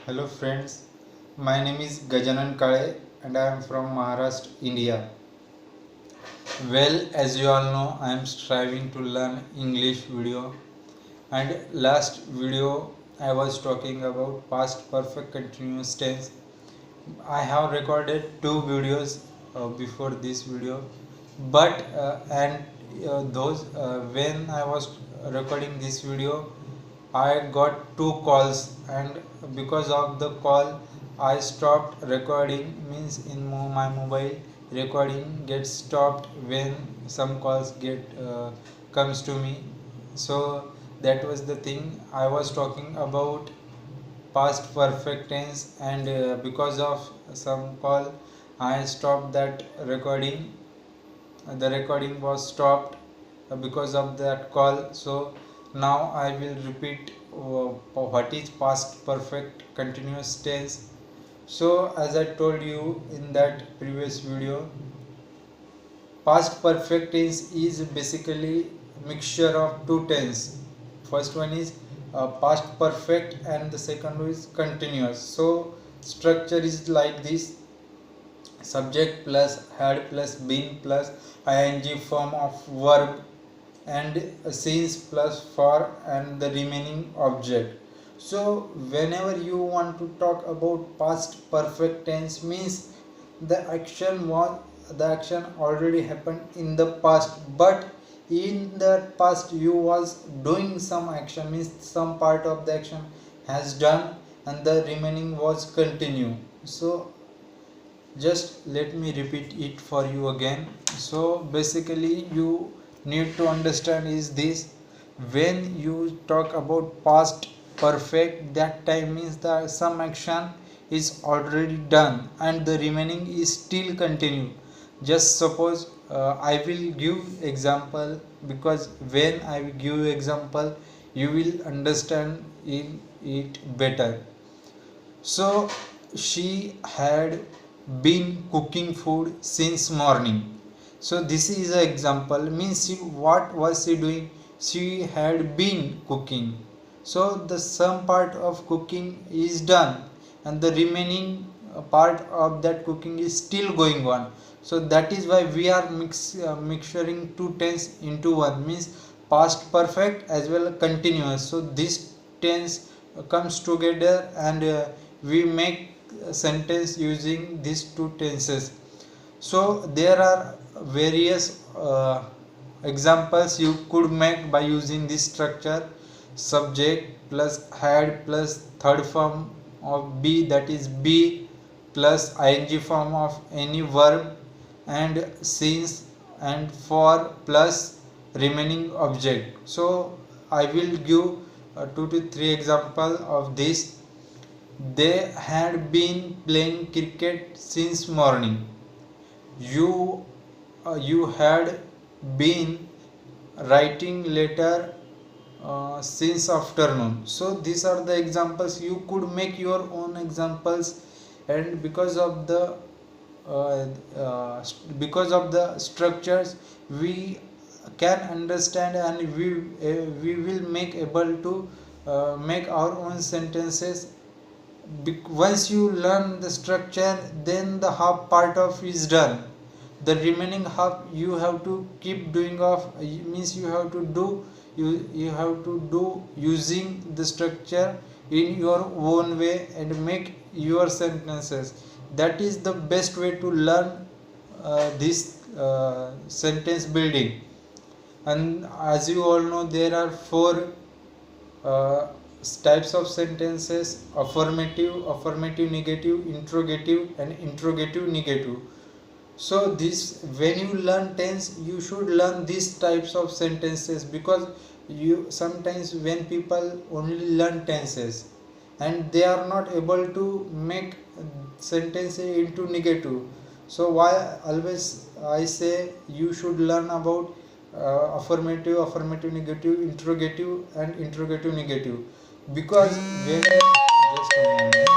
Hello friends, my name is Gajanan Kale and I am from Maharashtra, India. Well, as you all know, I am striving to learn English video, and last video I was talking about past perfect continuous tense. I have recorded two videos before this video, but and those when I was recording this video, I got two calls, and because of the call, I stopped recording. Means in my mobile recording gets stopped when some calls get comes to me. So that was the thing I was talking about past perfect tense, and because of some call I stopped that recording. The recording was stopped because of that call. So now I will repeat what is past perfect continuous tense. So as I told you in that previous video, past perfect tense is basically mixture of two tense. First one is past perfect and the second one is continuous. So structure is like this: subject plus had plus been plus ing form of verb, and since plus for and the remaining object. So whenever you want to talk about past perfect tense, means the action already happened in the past, but in that past you was doing some action, means some part of the action has done and the remaining was continue. So just let me repeat it for you again. So basically you need to understand is this: when you talk about past perfect, that time means that some action is already done and the remaining is still continue. Just suppose I will give example, because when I will give example you will understand it better. So she had been cooking food since morning. So this is an example, means what was she doing? She had been cooking. So the some part of cooking is done and the remaining part of that cooking is still going on. So that is why we are mixturing two tense into one, means past perfect as well as continuous. So this tense comes together, and we make a sentence using these two tenses. So there are various examples you could make by using this structure: subject plus had plus third form of be, that is be, plus ing form of any verb, and since and for plus remaining object. So I will give 2 to 3 example of this. They had been playing cricket since morning. You had been writing letter since afternoon. So these are the examples. You could make your own examples, and uh, because of the structures we can understand, and we will make able to make our own sentences. Once you learn the structure, then the half part of is done. The remaining half you have to keep doing of, means you have to do using the structure in your own way and make your sentences. That is the best way to learn this sentence building. And as you all know, there are four uh, types of sentences: affirmative, affirmative negative, interrogative, and interrogative negative. So this, when you learn tense, you should learn these types of sentences, because you sometimes when people only learn tenses and they are not able to make sentences into negative. So why always I say you should learn about affirmative, affirmative negative, interrogative, and interrogative negative, because when just a moment,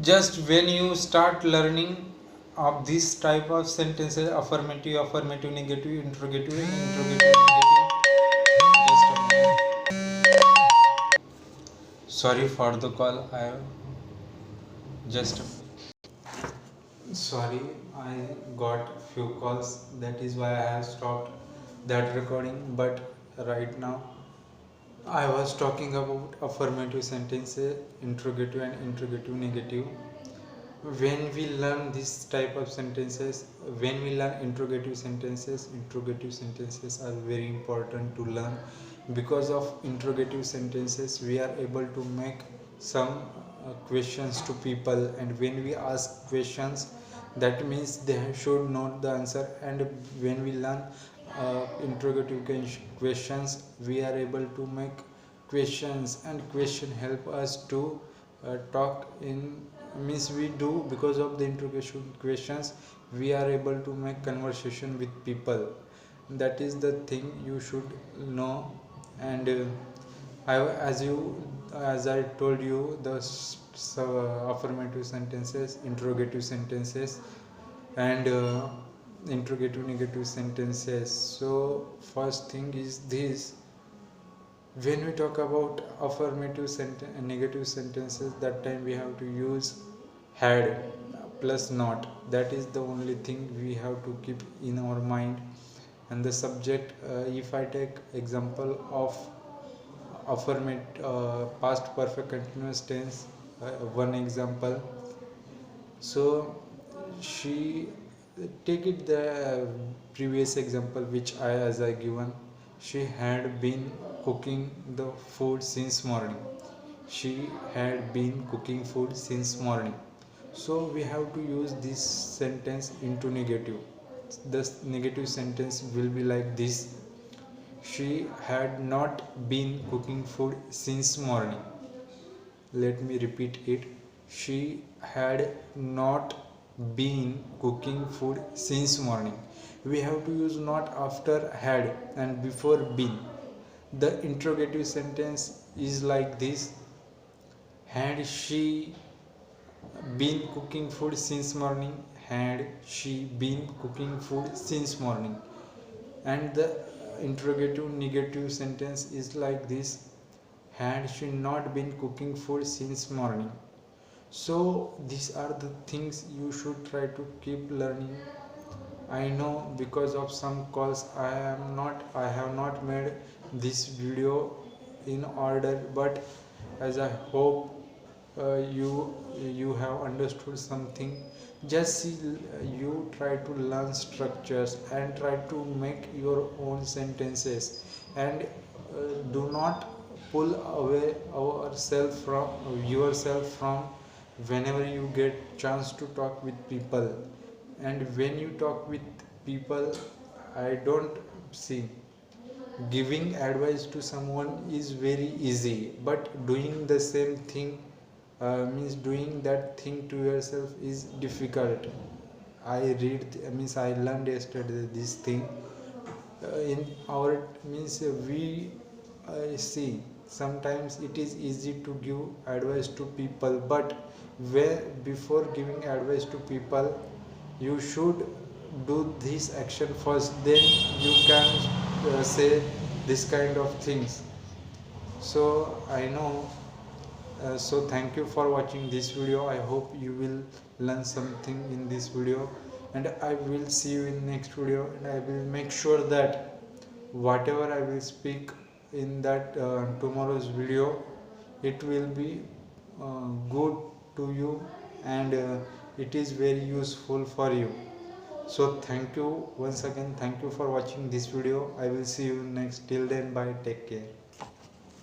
just when you start learning of this type of sentences: affirmative, affirmative negative, interrogative, and interrogative negative, just a moment. Sorry for the call. I just sorry, I got few calls, that is why I have stopped that recording. But right now I was talking about affirmative sentences, interrogative and interrogative negative. When we learn this type of sentences, when we learn interrogative sentences are very important to learn. Because of interrogative sentences we are able to make some questions to people, and when we ask questions, that means they should know the answer. And when we learn interrogative questions, we are able to make questions, and question help us to talk in, means we do, because of the interrogation questions we are able to make conversation with people. That is the thing you should know. And as I told you, the affirmative sentences, interrogative sentences, and interrogative negative sentences. So first thing is this: when we talk about affirmative negative sentences, that time we have to use had plus not. That is the only thing we have to keep in our mind. And the subject, if I take example of affirmative past perfect continuous tense, one example. So she, take it the previous example which I given. She had been cooking the food since morning. She had been cooking food since morning. So we have to use this sentence into negative. The negative sentence will be like this: she had not been cooking food since morning. Let me repeat it. She had not been cooking food since morning. We have to use not after had and before been. The interrogative sentence is like this: had she been cooking food since morning? Had she been cooking food since morning? And the interrogative negative sentence is like this: had she not been cooking food since morning? So these are the things you should try to keep learning. I know because of some calls I have not made this video in order, but as I hope you have understood something. Just see, you try to learn structures and try to make your own sentences, and do not pull away yourself from whenever you get chance to talk with people. And when you talk with people, I don't see, giving advice to someone is very easy, but doing the same thing, means doing that thing to yourself is difficult. I learned yesterday this thing. In our, means we see, sometimes it is easy to give advice to people, but where before giving advice to people, you should do this action first, then you can say this kind of things. So I know, so thank you for watching this video. I hope you will learn something in this video, and I will see you in next video. And I will make sure that whatever I will speak in that tomorrow's video, it will be good to you, and it is very useful for you. So thank you once again. Thank you for watching this video. I will see you next. Till then, bye, take care.